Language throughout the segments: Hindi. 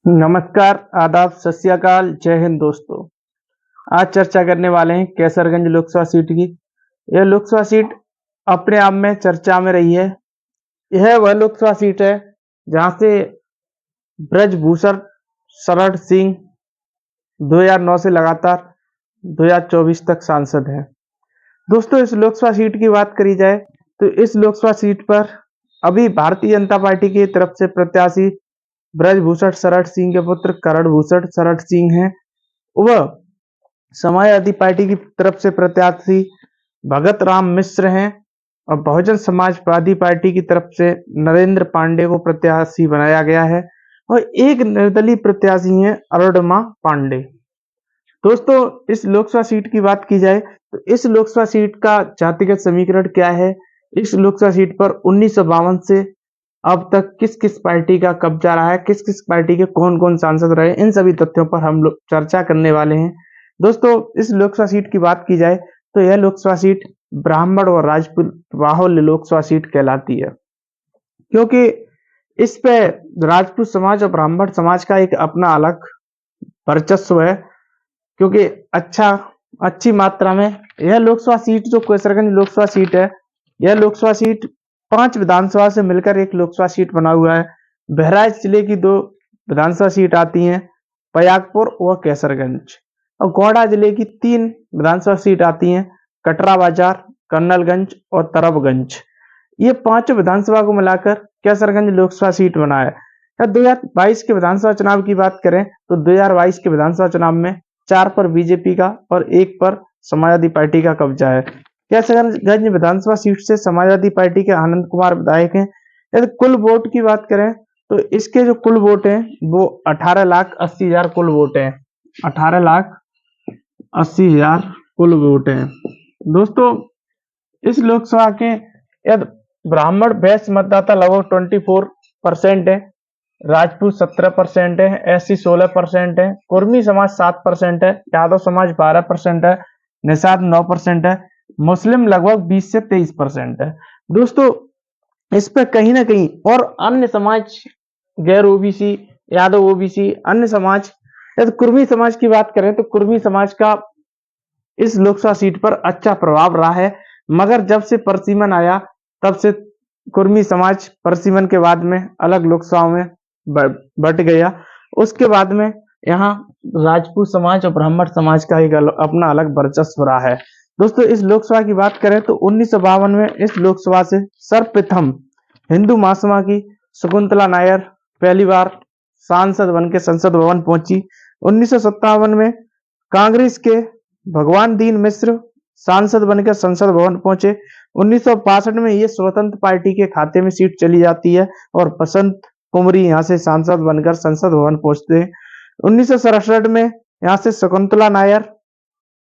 नमस्कार, आदाब, सत श्री अकाल, जय हिंद दोस्तों। आज चर्चा करने वाले हैं कैसरगंज लोकसभा सीट की। यह लोकसभा सीट अपने आप में चर्चा में रही है। यह वह लोकसभा सीट है जहां से ब्रजभूषण शरण सिंह 2009 से लगातार 2024 तक सांसद हैं। दोस्तों, इस लोकसभा सीट की बात करी जाए तो इस लोकसभा सीट पर अभी भारतीय जनता पार्टी की तरफ से प्रत्याशी ब्रजभूषण शरण सिंह के पुत्र करणभूषण शरण सिंह हैं। वह समाजवादी पार्टी की तरफ से प्रत्याशी भगत राम मिश्र हैं और बहुजन समाजवादी पार्टी की तरफ से नरेंद्र पांडे को प्रत्याशी बनाया गया है और एक निर्दलीय प्रत्याशी हैं अरुणिमा पांडे। दोस्तों, इस लोकसभा सीट की बात की जाए तो इस लोकसभा सीट का जातिगत समीकरण क्या है, इस लोकसभा सीट पर 1952 से अब तक किस किस पार्टी का कब्जा रहा है, किस किस पार्टी के कौन कौन सांसद रहे, इन सभी तथ्यों पर हम लोग चर्चा करने वाले हैं। दोस्तों, इस लोकसभा सीट की बात की जाए तो यह लोकसभा सीट ब्राह्मण और राजपूत बाहुल्य लोकसभा सीट कहलाती है, क्योंकि इस पे राजपूत समाज और ब्राह्मण समाज का एक अपना अलग वर्चस्व है। क्योंकि अच्छी मात्रा में यह लोकसभा सीट जो कैसरगंज लोकसभा सीट है, यह लोकसभा सीट 5 विधानसभा से मिलकर एक लोकसभा सीट बना हुआ है। बहराइच जिले की 2 विधानसभा सीट आती हैं, प्रयागपुर और कैसरगंज, और गोंडा जिले की 3 विधानसभा सीट आती हैं, कटरा बाजार, कर्नलगंज और तरबगंज। ये 5 विधानसभा को मिलाकर कैसरगंज लोकसभा सीट बना है। 2022 के विधानसभा चुनाव की बात करें तो 2022 के विधानसभा चुनाव में 4 पर बीजेपी का और 1 पर समाजवादी पार्टी का कब्जा है। कैसरगंज विधानसभा सीट से समाजवादी पार्टी के आनंद कुमार विधायक हैं। यदि कुल वोट की बात करें तो इसके जो कुल वोट हैं वो 18,80,000 कुल वोट हैं। 18,80,000 कुल वोट हैं। दोस्तों, इस लोकसभा के यदि ब्राह्मण वैश्य मतदाता लगभग 24% है, राजपूत 17% है, एससी 16% है, कुर्मी समाज 7% है, यादव समाज 12% है, निषाद 9% है, मुस्लिम लगभग 20 से 23% है। दोस्तों, इस पर कहीं ना कहीं और अन्य समाज, गैर ओबीसी, यादव ओबीसी, अन्य समाज, यदि कुर्मी समाज की बात करें तो कुर्मी समाज का इस लोकसभा सीट पर अच्छा प्रभाव रहा है। मगर जब से परसीमन आया तब से कुर्मी समाज परसीमन के बाद में अलग लोकसभाओं में बट गया। उसके बाद में यहाँ राजपूत समाज और ब्राह्मण समाज का एक अपना अलग वर्चस्व रहा है। दोस्तों, इस लोकसभा की बात करें तो 1952 में इस लोकसभा से सर्वप्रथम हिंदू महासभा की शकुंतला नायर पहली बार सांसद बनकर संसद भवन पहुंची। 1957 में कांग्रेस के भगवान दीन मिश्र सांसद बनकर संसद भवन पहुंचे। 1962 में ये स्वतंत्र पार्टी के खाते में सीट चली जाती है और बसंत कुमरी यहाँ से सांसद बनकर संसद भवन पहुंचते हैं। 1967 में यहाँ से शकुंतला नायर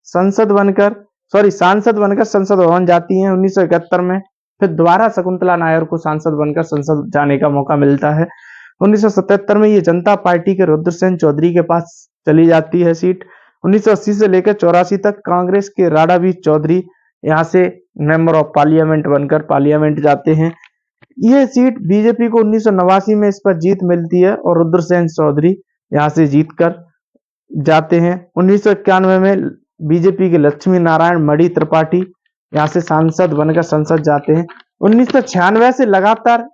सांसद बनकर संसद भवन जाती हैं। 1971 में फिर दोबारा शकुंतला नायर को सांसद बनकर संसद जाने का मौका मिलता है। 1977 में ये जनता पार्टी के रुद्रसेन चौधरी के पास चली जाती है सीट। 1980 से लेकर 84 तक कांग्रेस के राडावी चौधरी यहाँ से मेंबर ऑफ पार्लियामेंट बनकर पार्लियामेंट जाते हैं। ये सीट बीजेपी को 1989 में इस पर जीत मिलती है और रुद्रसेन चौधरी यहाँ से जीत कर जाते हैं। 1991 में बीजेपी के लक्ष्मी नारायण मणि त्रिपाठी यहाँ से सांसद बनकर संसद जाते हैं। 1996 से लगातार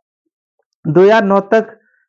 2009 तक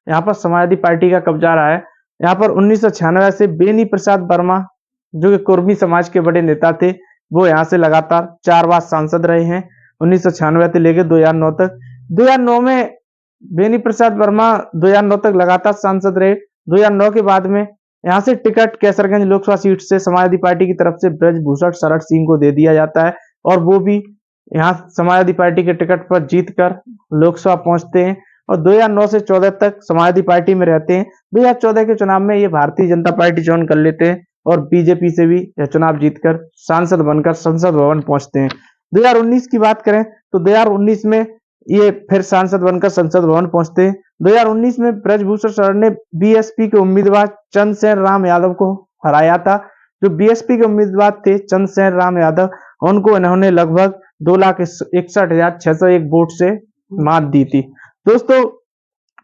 यहाँ पर समाजवादी पार्टी का कब्जा रहा है। यहाँ पर 1996 से बेनी प्रसाद वर्मा जो कि कुर्मी समाज के बड़े नेता थे, वो यहाँ से लगातार 4 बार सांसद रहे हैं 1996 से लेकर 2009 तक। 2009 में बेनी प्रसाद वर्मा 2009 तक लगातार सांसद रहे। 2009 के बाद में यहाँ से टिकट कैसरगंज लोकसभा सीट से समाजवादी पार्टी की तरफ से ब्रजभूषण शरण सिंह को दे दिया जाता है और वो भी यहाँ समाजवादी पार्टी के टिकट पर जीतकर लोकसभा पहुंचते हैं और 2009 से 14 तक समाजवादी पार्टी में रहते हैं। 2014 के चुनाव में ये भारतीय जनता पार्टी ज्वाइन कर लेते हैं और बीजेपी से भी यह चुनाव जीतकर सांसद बनकर संसद भवन पहुंचते हैं। 2019 की बात करें तो 2019 में ये फिर सांसद बनकर संसद भवन पहुंचते हैं। 2019 में ब्रजभूषण शरण ने बीएसपी के उम्मीदवार चंद्रसेन राम यादव को हराया था। जो बीएसपी के उम्मीदवार थे चंद्रसेन राम यादव, उनको इन्होंने लगभग 2,61,601 वोट से मात दी थी। दोस्तों,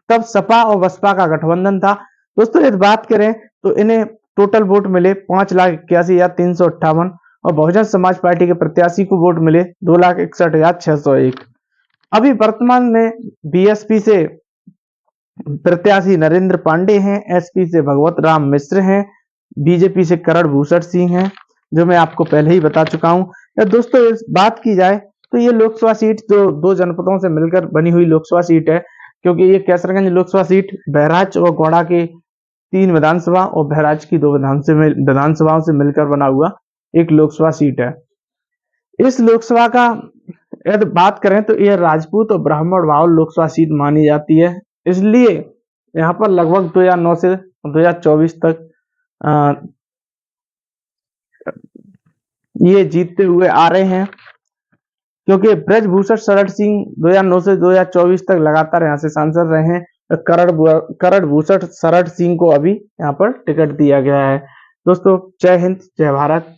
तब सपा और बसपा का गठबंधन था। दोस्तों यदि बात करें तो इन्हें टोटल वोट मिले 5,81,358 और बहुजन समाज पार्टी के प्रत्याशी को वोट मिले 2,61,601। अभी वर्तमान में बीएसपी से प्रत्याशी नरेंद्र पांडे हैं, एसपी से भगवत राम मिश्र हैं, बीजेपी से करण भूषण सिंह हैं, जो मैं आपको पहले ही बता चुका हूं। या दोस्तों इस बात की जाए तो ये लोकसभा सीट जो दो जनपदों से मिलकर बनी हुई लोकसभा सीट है, क्योंकि ये कैसरगंज लोकसभा सीट बहराइच और गौड़ा के 3 विधानसभा और बहराइच की 2 विधानसभाओं से मिलकर बना हुआ एक लोकसभा सीट है। इस लोकसभा का यदि बात करें तो यह राजपूत और ब्राह्मण बाहुल लोकसभा सीट मानी जाती है, इसलिए यहाँ पर लगभग 2009 से 2024 तक ये जीतते हुए आ रहे हैं, क्योंकि ब्रजभूषण शरण सिंह 2009 से 2024 तक लगातार यहाँ से सांसद रहे हैं। करण भूषण शरण सिंह को अभी यहाँ पर टिकट दिया गया है। दोस्तों जय हिंद, जय भारत।